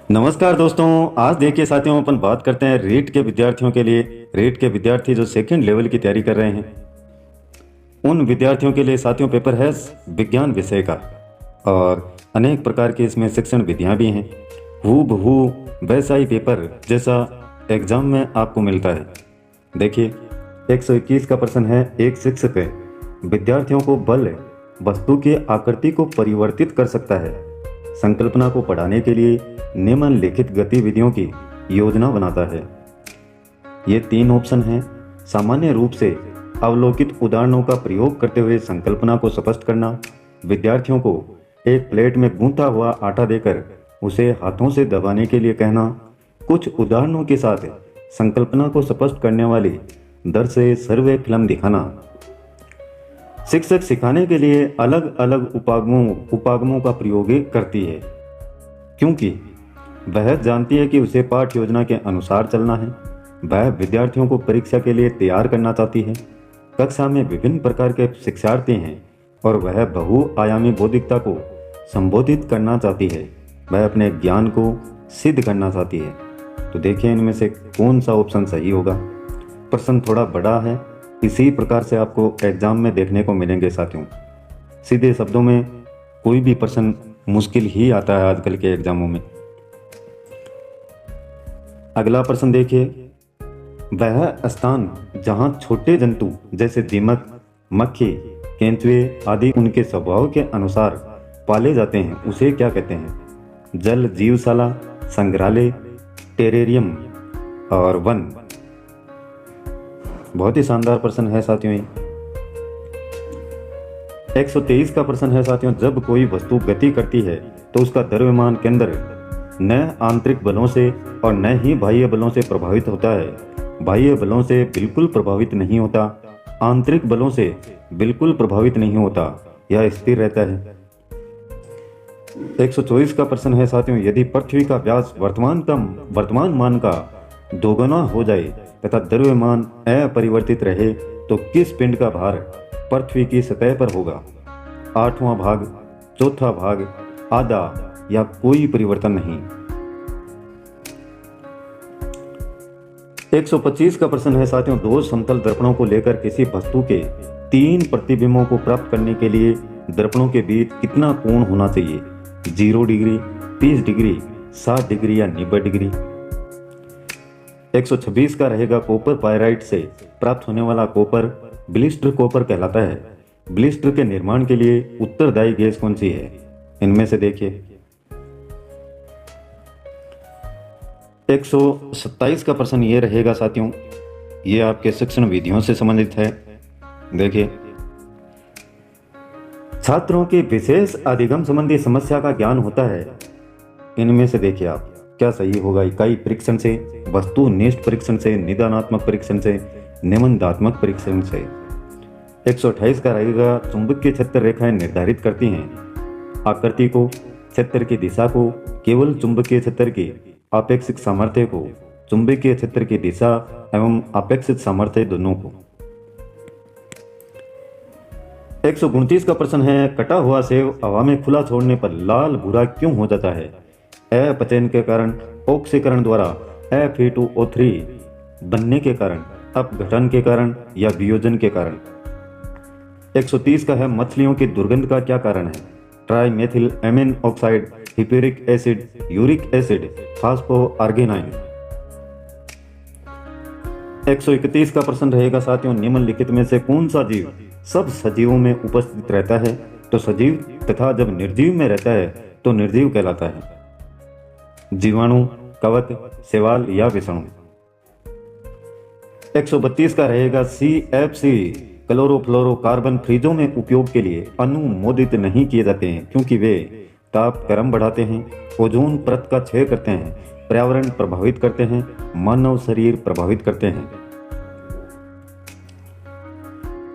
नमस्कार दोस्तों। आज देखिए साथियों, अपन बात करते हैं रीट के विद्यार्थियों के लिए। रीट के विद्यार्थी जो सेकंड लेवल की तैयारी कर रहे हैं, उन विद्यार्थियों के लिए साथियों पेपर है विज्ञान विषय का, और अनेक प्रकार की इसमें शिक्षण विधियां भी हैं। हूबहू वैसा ही पेपर जैसा एग्जाम में आपको मिलता है। देखिए 121 का प्रश्न है। एक शिक्षक विद्यार्थियों को बल वस्तु की आकृति को परिवर्तित कर सकता है। संकल्पना को पढ़ाने के लिए निम्नलिखित गतिविधियों की योजना बनाता है। ये 3 ऑप्शन हैं। सामान्य रूप से अवलोकित उदाहरणों का प्रयोग करते हुए संकल्पना को स्पष्ट करना, विद्यार्थियों को एक प्लेट में गूंथा हुआ आटा देकर उसे हाथों से दबाने के लिए कहना, कुछ उदाहरणों के साथ संकल्पना को स्पष्ट करने वाली दृश्य सर्वे फिल्म दिखाना। शिक्षक सिखाने के लिए अलग अलग उपागमों का प्रयोग करती है, क्योंकि वह जानती है कि उसे पाठ योजना के अनुसार चलना है। वह विद्यार्थियों को परीक्षा के लिए तैयार करना चाहती है। कक्षा में विभिन्न प्रकार के शिक्षार्थी हैं और वह बहुआयामी बौद्धिकता को संबोधित करना चाहती है। वह अपने ज्ञान को सिद्ध करना चाहती है। तो देखिए इनमें से कौन सा ऑप्शन सही होगा। प्रश्न थोड़ा बड़ा है, इसी प्रकार से आपको एग्जाम में देखने को मिलेंगे साथियों। सीधे शब्दों में कोई भी प्रश्न मुश्किल ही आता है आजकल के एग्जामों में। अगला प्रश्न देखिए, वह स्थान जहां छोटे जंतु जैसे दीमक, मक्खी, केंचुए आदि उनके स्वभाव के अनुसार पाले जाते हैं उसे क्या कहते हैं? जल जीवशाला, संग्रहालय, टेरेरियम और वन। बहुत ही शानदार प्रश्न है साथियों। 123 का प्रश्न है साथियों, जब कोई वस्तु गति करती है तो उसका द्रव्यमान केंद्र न आंतरिक बलों से और न ही बाह्य बलों से प्रभावित होता है। बाह्य बलों से बिल्कुल प्रभावित नहीं होता, आंतरिक बलों से बिल्कुल प्रभावित नहीं होता, यह स्थिर रहता है। 124 का प्रश्न है साथियों, यदि पृथ्वी का व्यास वर्तमान मान का दोगुना हो जाए तथा द्रव्यमान अपरिवर्तित रहे तो किस पिंड का भार पृथ्वी की सतह पर होगा? 8वां भाग, चौथा भाग, आधा या कोई परिवर्तन नहीं। 125 का प्रश्न है साथियों, दो समतल दर्पणों को लेकर किसी वस्तु के 3 प्रतिबिंबों को प्राप्त करने के लिए दर्पणों के बीच कितना कोण होना चाहिए? 0 डिग्री, 30 डिग्री, 60 डिग्री या 90 डिग्री। 126 का रहेगा, कॉपर पायराइट से प्राप्त होने वाला कॉपर ब्लिस्टर कॉपर कहलाता है। ब्लिस्टर के निर्माण के लिए उत्तरदायी गैस कौन सी है? इनमें से देखिए। 127 का प्रश्न ये रहेगा साथियों, ये आपके शिक्षण विधियों से संबंधित है। देखिए, छात्रों की विशेष अधिगम संबंधी समस्या का ज्ञान होता है। इनमें से देखिए आप क्या सही होगा। इकाई परीक्षण से, वस्तुनिष्ठ परीक्षण से, निदानात्मक परीक्षण से, निबंधात्मक परीक्षण से। 128 का रहेगा, चुंबकीय क्षेत्र रेखाएं निर्धारित करती हैं आकृति को, क्षेत्र की दिशा को, केवल चुंबकीय क्षेत्र की आपेक्षिक सामर्थ्य को, चुंबकीय क्षेत्र की दिशा एवं आपेक्षिक सामर्थ्य दोनों को। 129 का प्रश्न है, कटा हुआ सेब हवा में खुला छोड़ने पर लाल भूरा क्यों हो जाता है? अपचयन के कारण, ऑक्सीकरण द्वारा, Fe2O3 बनने के कारण, अपघटन के कारण या वियोजन के कारण। 130 का है, मछलियों की दुर्गंध का क्या कारण है? Trimethyl amine oxide, hippuric acid, uric acid, phosphoarginine. 131 का प्रश्न रहेगा साथियों, निम्नलिखित में से कौन सा जीव सब सजीवों में उपस्थित रहता है? तो सजीव तथा जब निर्जीव में रहता है तो निर्जीव कहलाता है। जीवाणु, कवक, शैवाल या विषाणु। 132 का रहेगा, CFC क्लोरोफ्लोरोकार्बन फ्रिजों में उपयोग के लिए अनुमोदित नहीं किए जाते हैं क्योंकि वे तापक्रम बढ़ाते हैं, ओजोन परत का क्षय करते हैं, पर्यावरण प्रभावित करते हैं, मानव शरीर प्रभावित करते हैं।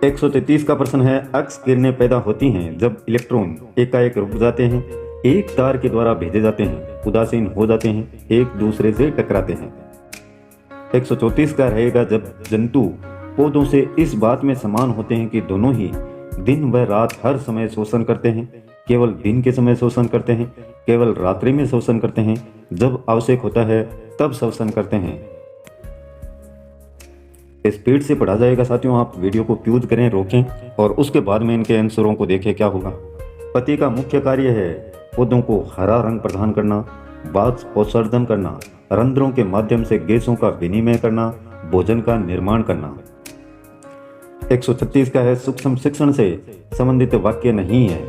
133 का प्रश्न है, अक्स किरणें पैदा होती हैं जब इलेक्ट्रॉन एकाएक रुक जाते हैं, एक तार के द्वारा भेजे जाते हैं, उदासीन हो जाते हैं, एक दूसरे से टकराते हैं। 134 का रहेगा, जब जंतु पौधों से इस बात में समान होते हैं कि दोनों ही दिन व रात हर समय शोषण करते हैं, केवल दिन के समय शोषण करते हैं, केवल रात्रि में शोषण करते हैं, जब आवश्यक होता है तब शोषण करते हैं। स्पीड से पढ़ा जाएगा साथियों, आप वीडियो को क्यूज करें, रोकें और उसके बाद में इनके आंसरों को देखें क्या होगा। पति का मुख्य कार्य है पौधों को हरा रंग प्रदान करना, वाष्पोत्सर्जन करना, रंध्रों के माध्यम से गैसों का विनिमय करना, भोजन का निर्माण करना। 136 का है सूक्ष्म शिक्षण से संबंधित वाक्य नहीं है,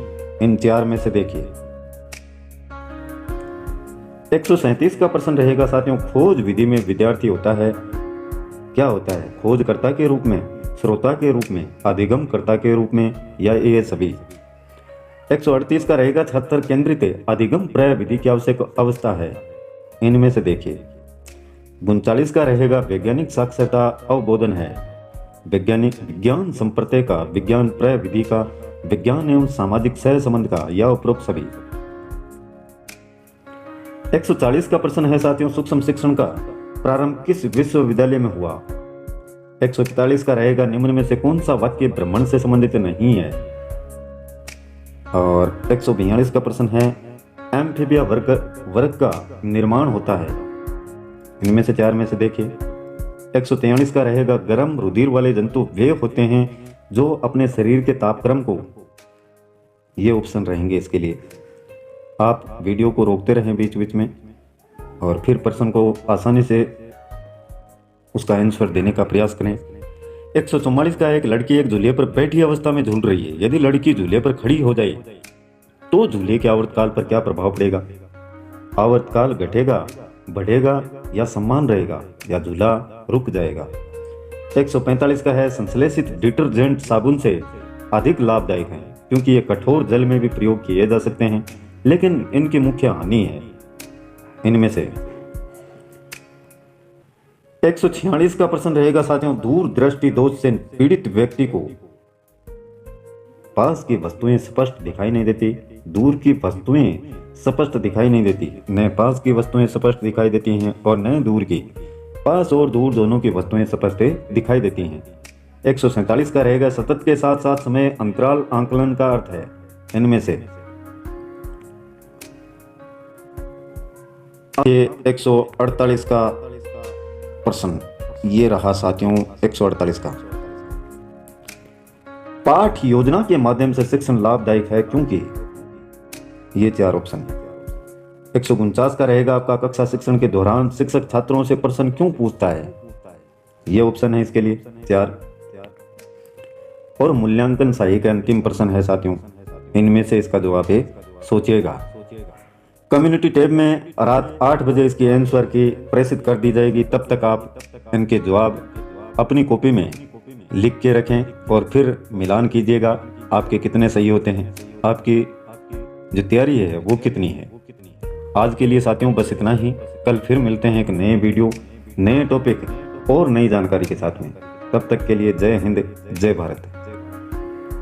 इन 4 में से देखिए। 137 का प्रश्न रहेगा साथियों, खोज विधि में विद्यार्थी होता है, क्या होता है? खोजकर्ता के रूप में, श्रोता के रूप में, अधिगमकर्ता के रूप में, या ये सभी। 138 का रहेगा छात्र केंद्रित अधिगम प्रय विधि की आवश्यक अवस्था है, इनमें से देखिए। 39 का रहेगा वैज्ञानिक साक्षरता अवबोधन है, विज्ञान संप्रत्यय का, विज्ञान प्रय विधि का, विज्ञान एवं सामाजिक सह संबंध का, या उपरोक्त सभी। 140 का प्रश्न है साथियों, सूक्ष्म शिक्षण का प्रारंभ किस विश्वविद्यालय में हुआ? 141 का रहेगा निम्न में से कौन सा वाक्य ब्राह्मण से संबंधित नहीं है? और 142 का प्रश्न है एम्फीबिया वर्ग का निर्माण होता है, इनमें से 4 में से देखिए। 143 का रहेगा गर्म रुधिर वाले जंतु वे होते हैं जो अपने शरीर के तापक्रम को, ये ऑप्शन रहेंगे इसके लिए। आप वीडियो को रोकते रहें बीच बीच में और फिर प्रश्न को आसानी से उसका आंसर देने का प्रयास करें। 144 का एक लड़की एक झूले पर बैठी अवस्था में झूल रही है, यदि लड़की झूले पर खड़ी हो जाए तो झूले के आवर्तकाल पर क्या प्रभाव पड़ेगा? आवर्तकाल घटेगा, बढ़ेगा या समान रहेगा, या झूला रुक जाएगा? 145 का है संश्लेषित डिटर्जेंट साबुन से अधिक लाभदायक हैं क्योंकि ये कठोर जल में भी प्रयोग किए जा सकते हैं, लेकिन इनकी मुख्य हानि है, इनमें से। 146 का प्रश्न रहेगा साथियों, दूर दृष्टि दोष से पीड़ित व्यक्ति को पास की वस्तुएं स्पष्ट दिखाई नहीं देती, दूर की वस्तुएं स्पष्ट दिखाई नहीं देती, न पास की वस्तुएं स्पष्ट दिखाई देती हैं और न दूर की। पास और दूर दोनों की वस्तुएं स्पष्ट दिखाई देती हैं। 147 का रहेगा सतत के साथ साथ समय अंतराल आंकलन का अर्थ है, इनमें से। ये 148 का प्रश्न ये रहा साथियों, 148 का। पाठ योजना के माध्यम से शिक्षण लाभदायक है क्योंकि, ये 4 ऑप्शन। 149 का रहेगा आपका कक्षा शिक्षण के दौरान शिक्षक छात्रों से प्रश्न क्यों पूछता है, ये ऑप्शन है इसके लिए 4। और मूल्यांकन सही का अंतिम प्रश्न है साथियों, इनमें से इसका जवाब है सोचिएगा। कम्युनिटी टैब में रात 8 बजे इसकी आंसर की प्रेषित कर दी जाएगी, तब तक आप इनके जवाब अपनी कॉपी में लिख के रखें और फिर मिलान कीजिएगा आपके कितने सही होते हैं, आपकी जो तैयारी है वो कितनी है। आज के लिए साथियों बस इतना ही, कल फिर मिलते हैं एक नए वीडियो, नए टॉपिक और नई जानकारी के साथ में। तब तक के लिए जय हिंद, जय भारत।